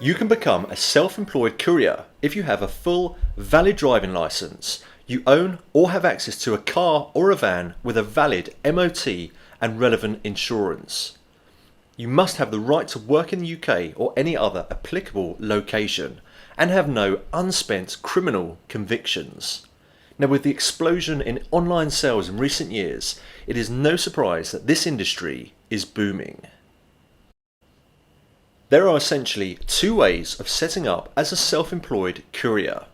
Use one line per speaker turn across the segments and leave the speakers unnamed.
You can become a self-employed courier if you have a full, valid driving license, you own or have access to a car or a van with a valid MOT and relevant insurance. You must have the right to work in the UK or any other applicable location and have no unspent criminal convictions. Now, with the explosion in online sales in recent years, it is no surprise that this industry is booming. There are essentially two ways of setting up as a self-employed courier.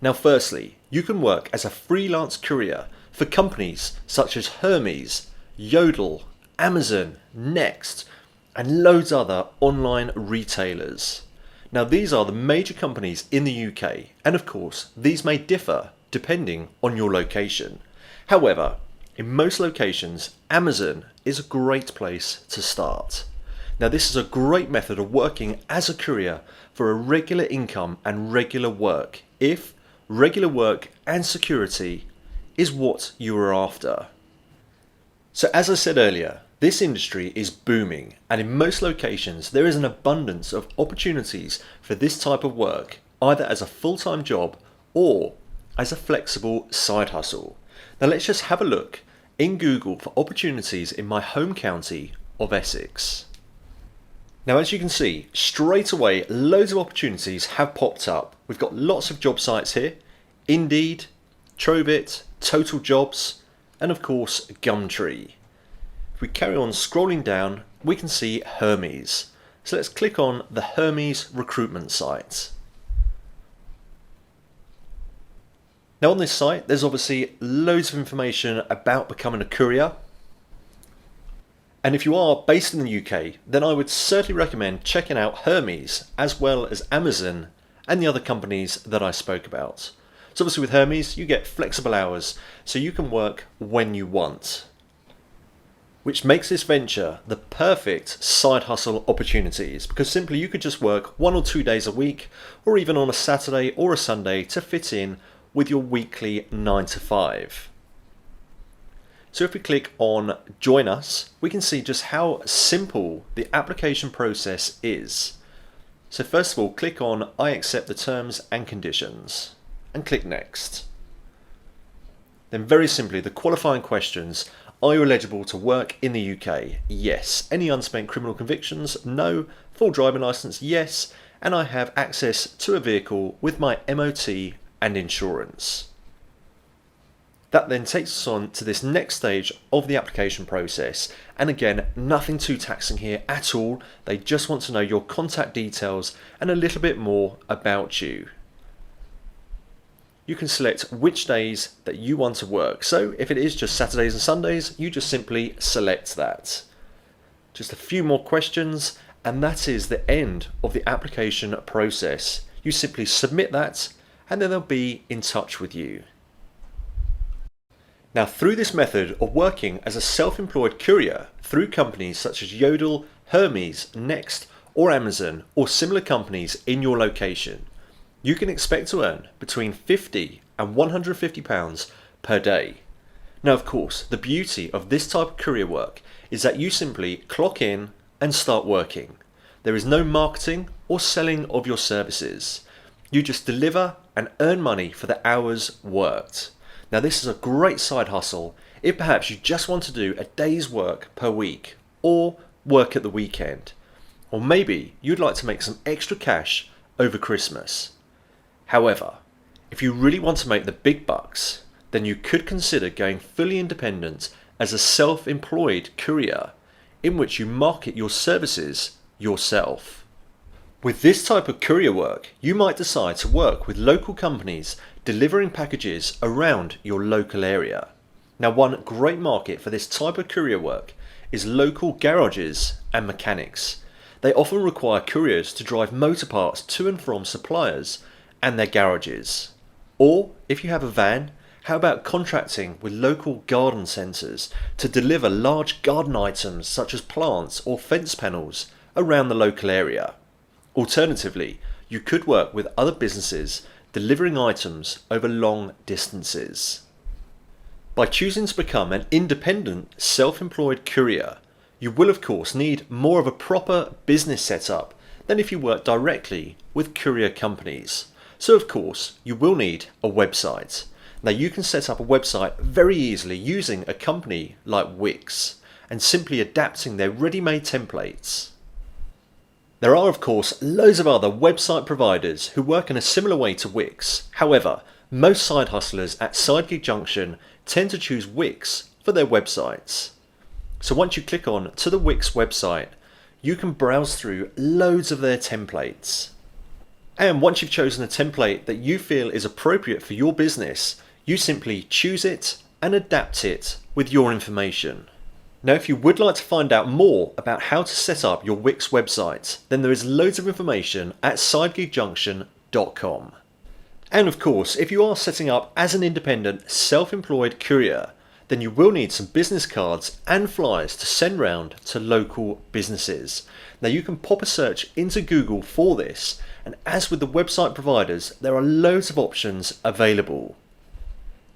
Now, firstly, you can work as a freelance courier for companies such as Hermes, Yodel, Amazon, Next, and loads other online retailers. Now, these are the major companies in the UK, and of course, these may differ depending on your location. However, in most locations, Amazon is a great place to start. Now, this is a great method of working as a courier for a regular income and regular work, if regular work and security is what you are after. So as I said earlier, this industry is booming, and in most locations there is an abundance of opportunities for this type of work, either as a full-time job or as a flexible side hustle. Now let's just have a look in Google for opportunities in my home county of Essex. Now, as you can see, straight away loads of opportunities have popped up. We've got lots of job sites here: Indeed, Trobit, Total Jobs, and of course Gumtree. If we carry on scrolling down, we can see Hermes. So let's click on the Hermes recruitment site. Now, on this site, there's obviously loads of information about becoming a courier. And if you are based in the UK, then I would certainly recommend checking out Hermes as well as Amazon and the other companies that I spoke about. So obviously with Hermes, you get flexible hours, so you can work when you want, which makes this venture the perfect side hustle opportunities, because simply you could just work 1 or 2 days a week, or even on a Saturday or a Sunday to fit in with your weekly 9 to 5. So if we click on Join Us, we can see just how simple the application process is. So first of all, click on I accept the terms and conditions and click Next. Then very simply, the qualifying questions: are you eligible to work in the UK? Yes. Any unspent criminal convictions? No. Full driving license? Yes. And I have access to a vehicle with my MOT and insurance. That then takes us on to this next stage of the application process. And again, nothing too taxing here at all. They just want to know your contact details and a little bit more about you. You can select which days that you want to work. So if it is just Saturdays and Sundays, you just simply select that. Just a few more questions, and that is the end of the application process. You simply submit that, and then they'll be in touch with you. Now, through this method of working as a self-employed courier through companies such as Yodel, Hermes, Next, or Amazon, or similar companies in your location, you can expect to earn between £50 and £150 per day. Now, of course, the beauty of this type of courier work is that you simply clock in and start working. There is no marketing or selling of your services. You just deliver and earn money for the hours worked. Now, this is a great side hustle if perhaps you just want to do a day's work per week or work at the weekend. Or maybe you'd like to make some extra cash over Christmas. However, if you really want to make the big bucks, then you could consider going fully independent as a self-employed courier, in which you market your services yourself. With this type of courier work, you might decide to work with local companies delivering packages around your local area. Now, one great market for this type of courier work is local garages and mechanics. They often require couriers to drive motor parts to and from suppliers and their garages. Or if you have a van, how about contracting with local garden centres to deliver large garden items such as plants or fence panels around the local area? Alternatively, you could work with other businesses delivering items over long distances. By choosing to become an independent, self-employed courier, you will of course need more of a proper business setup than if you work directly with courier companies. So of course, you will need a website. Now you can set up a website very easily using a company like Wix and simply adapting their ready-made templates. There are of course loads of other website providers who work in a similar way to Wix. However, most side hustlers at SideGig Junction tend to choose Wix for their websites. So once you click on to the Wix website, you can browse through loads of their templates. And once you've chosen a template that you feel is appropriate for your business, you simply choose it and adapt it with your information. Now, if you would like to find out more about how to set up your Wix website, then there is loads of information at sidegigjunction.com. And of course, if you are setting up as an independent, self-employed courier, then you will need some business cards and flyers to send round to local businesses. Now you can pop a search into Google for this, and as with the website providers, there are loads of options available.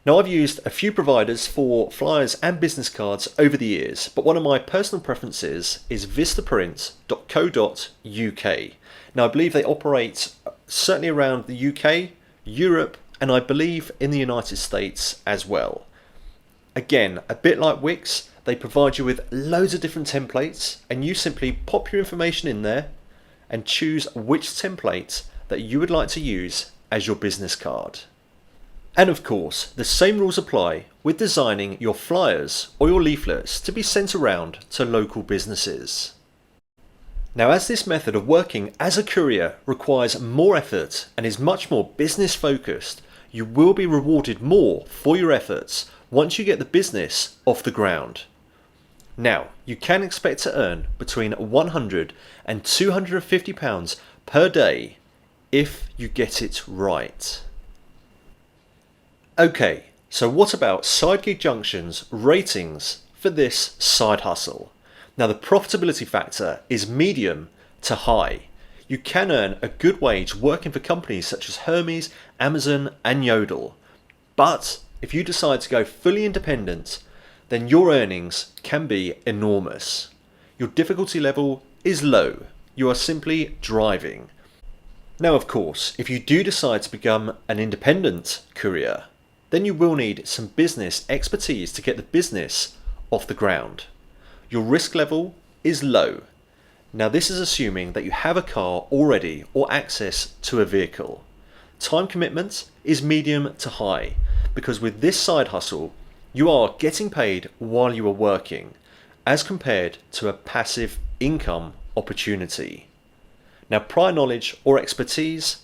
Now I've used a few providers for flyers and business cards over the years, but one of my personal preferences is vistaprint.co.uk. Now I believe they operate certainly around the UK, Europe, and I believe in the United States as well. Again, a bit like Wix, they provide you with loads of different templates, and you simply pop your information in there and choose which template that you would like to use as your business card. And of course, the same rules apply with designing your flyers or your leaflets to be sent around to local businesses. Now, as this method of working as a courier requires more effort and is much more business focused, you will be rewarded more for your efforts once you get the business off the ground. Now, you can expect to earn between £100 and £250 per day if you get it right. Okay, so what about SideGig Junction's ratings for this side hustle? Now the profitability factor is medium to high. You can earn a good wage working for companies such as Hermes, Amazon and Yodel. But if you decide to go fully independent, then your earnings can be enormous. Your difficulty level is low. You are simply driving. Now of course, if you do decide to become an independent courier, then you will need some business expertise to get the business off the ground. Your risk level is low. Now this is assuming that you have a car already or access to a vehicle. Time commitment is medium to high, because with this side hustle, you are getting paid while you are working, as compared to a passive income opportunity. Now prior knowledge or expertise,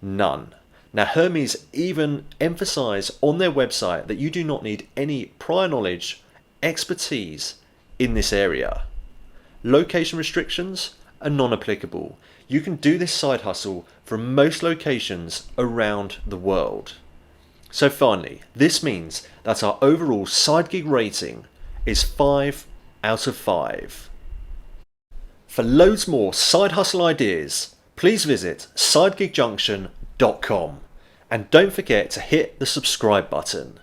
none. Now Hermes even emphasize on their website that you do not need any prior knowledge, expertise in this area. Location restrictions are non-applicable. You can do this side hustle from most locations around the world. So finally, this means that our overall side gig rating is 5 out of 5. For loads more side hustle ideas, please visit sidegigjunction.com and don't forget to hit the subscribe button.